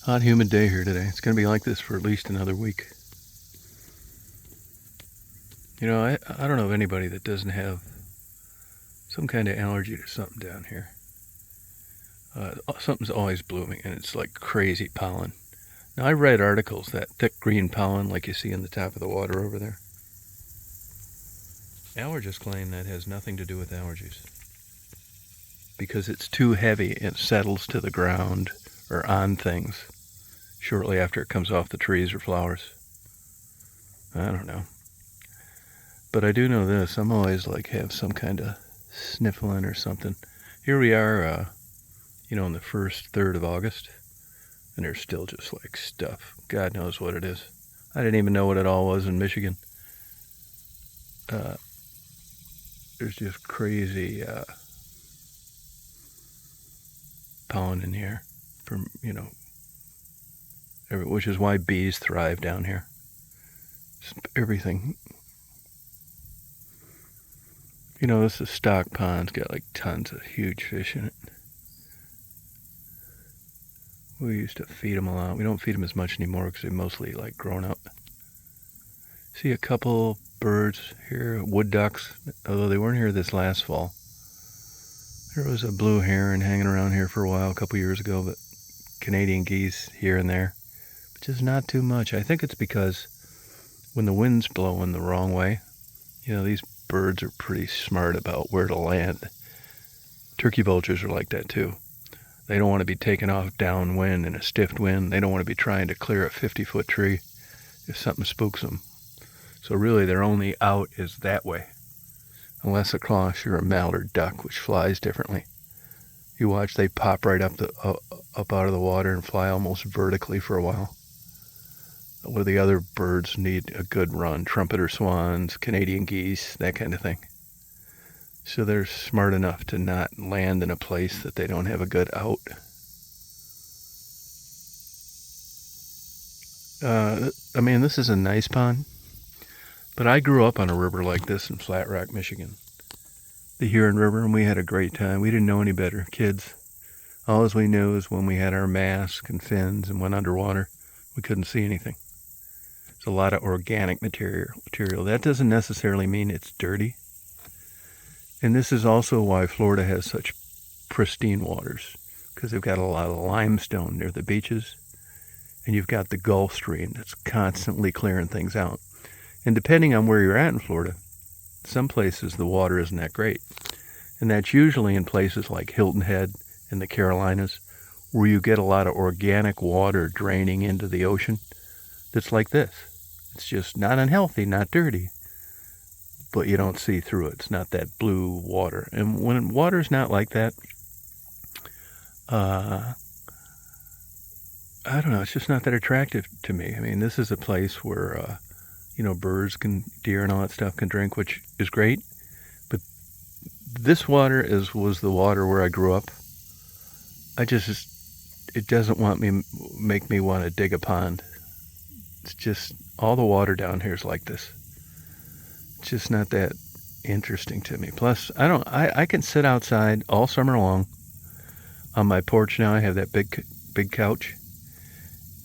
Hot, humid day here today. It's going to be like this for at least another week. You know, I don't know of anybody that doesn't have some kind of allergy to something down here. Something's always blooming, and it's like crazy pollen. Now, I read articles that thick green pollen, like you see in the top of the water over there. Allergists claim that has nothing to do with allergies because it's too heavy. It settles to the ground or on things shortly after it comes off the trees or flowers. I don't know. But I do know this. I'm always like have some kind of sniffling or something. Here we are, in the first third of August, and there's still just like stuff. God knows what it is. I didn't even know what it all was in Michigan. There's just crazy pollen in the air from, which is why bees thrive down here. Everything. This is stock pond's got like tons of huge fish in it. We used to feed them a lot. We don't feed them as much anymore because they're mostly like grown up. See a couple birds here, wood ducks, although they weren't here this last fall. There was a blue heron hanging around here for a while a couple years ago, but Canadian geese here and there, but just not too much. I think it's because when the wind's blowing the wrong way, these birds are pretty smart about where to land. Turkey vultures are like that too. They don't want to be taken off downwind in a stiff wind. They don't want to be trying to clear a 50-foot tree if something spooks them. So really their only out is that way. Unless across you're a mallard duck, which flies differently. You watch, they pop right up out of the water and fly almost vertically for a while. Where the other birds need a good run, trumpeter swans, Canadian geese, that kind of thing. So they're smart enough to not land in a place that they don't have a good out. This is a nice pond, but I grew up on a river like this in Flat Rock, Michigan. The Huron River, and we had a great time. We didn't know any better, kids. All we knew is when we had our masks and fins and went underwater, we couldn't see anything. It's a lot of organic material. That doesn't necessarily mean it's dirty. And this is also why Florida has such pristine waters, because they've got a lot of limestone near the beaches, and you've got the Gulf Stream that's constantly clearing things out. And depending on where you're at in Florida, some places the water isn't that great. And that's usually in places like Hilton Head in the Carolinas, where you get a lot of organic water draining into the ocean that's like this. It's just not unhealthy, not dirty, but you don't see through it. It's not that blue water. And when water's not like that, I don't know, it's just not that attractive to me. This is a place where, birds deer and all that stuff can drink, which is great. But this water was the water where I grew up. It doesn't make me want to dig a pond. It's just, all the water down here is like this. It's just not that interesting to me. Plus, I can sit outside all summer long. On my porch now, I have that big couch.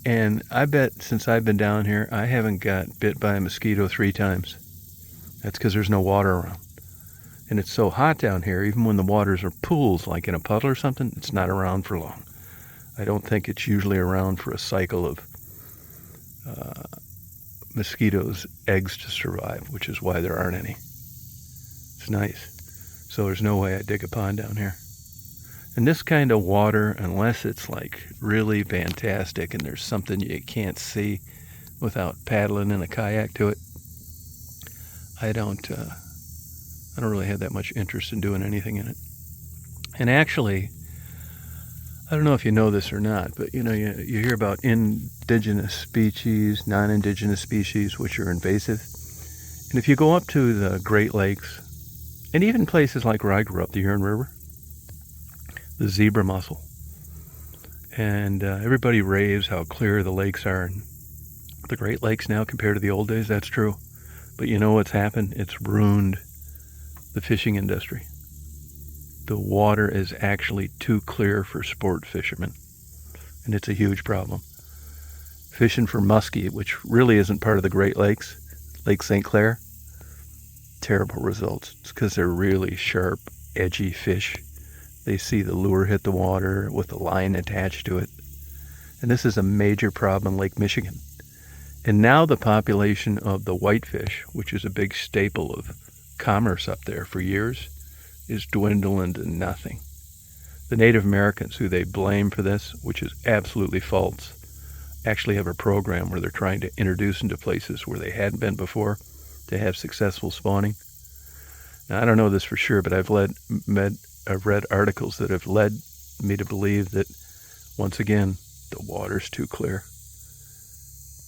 And I bet since I've been down here, I haven't got bit by a mosquito 3 times. That's because there's no water around. And it's so hot down here, even when the waters are pools, like in a puddle or something, it's not around for long. I don't think it's usually around for a cycle of mosquitoes' eggs to survive, which is why there aren't any. It's nice. So there's no way I dig a pond down here. And this kind of water, unless it's like really fantastic and there's something you can't see without paddling in a kayak to it, I don't really have that much interest in doing anything in it. And actually, I don't know if you know this or not, but you hear about indigenous species, non-indigenous species, which are invasive. And if you go up to the Great Lakes, and even places like where I grew up, the Huron River, the zebra mussel, and everybody raves how clear the lakes are in the Great Lakes now compared to the old days. That's true. But you know what's happened? It's ruined the fishing industry. The water is actually too clear for sport fishermen. and it's a huge problem. Fishing for muskie, which really isn't part of the Great Lakes, Lake St. Clair, terrible results. It's because they're really sharp, edgy fish. They see the lure hit the water with a line attached to it. And this is a major problem in Lake Michigan. And now the population of the whitefish, which is a big staple of commerce up there for years, is dwindling to nothing. The Native Americans, who they blame for this, which is absolutely false, actually have a program where they're trying to introduce them to places where they hadn't been before to have successful spawning. Now, I don't know this for sure, but I've read articles that have led me to believe that, once again, the water's too clear.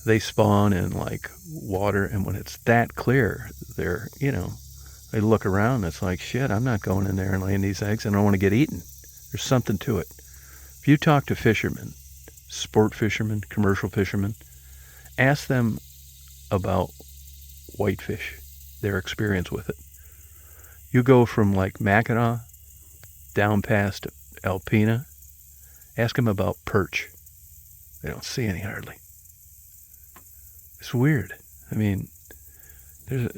They spawn in like water, and when it's that clear, they're, they look around and it's like, shit, I'm not going in there and laying these eggs. I don't want to get eaten. There's something to it. If you talk to fishermen, sport fishermen, commercial fishermen, ask them about whitefish, their experience with it. You go from like Mackinac down past Alpena, ask them about perch. They don't see any hardly. It's weird. I mean, there's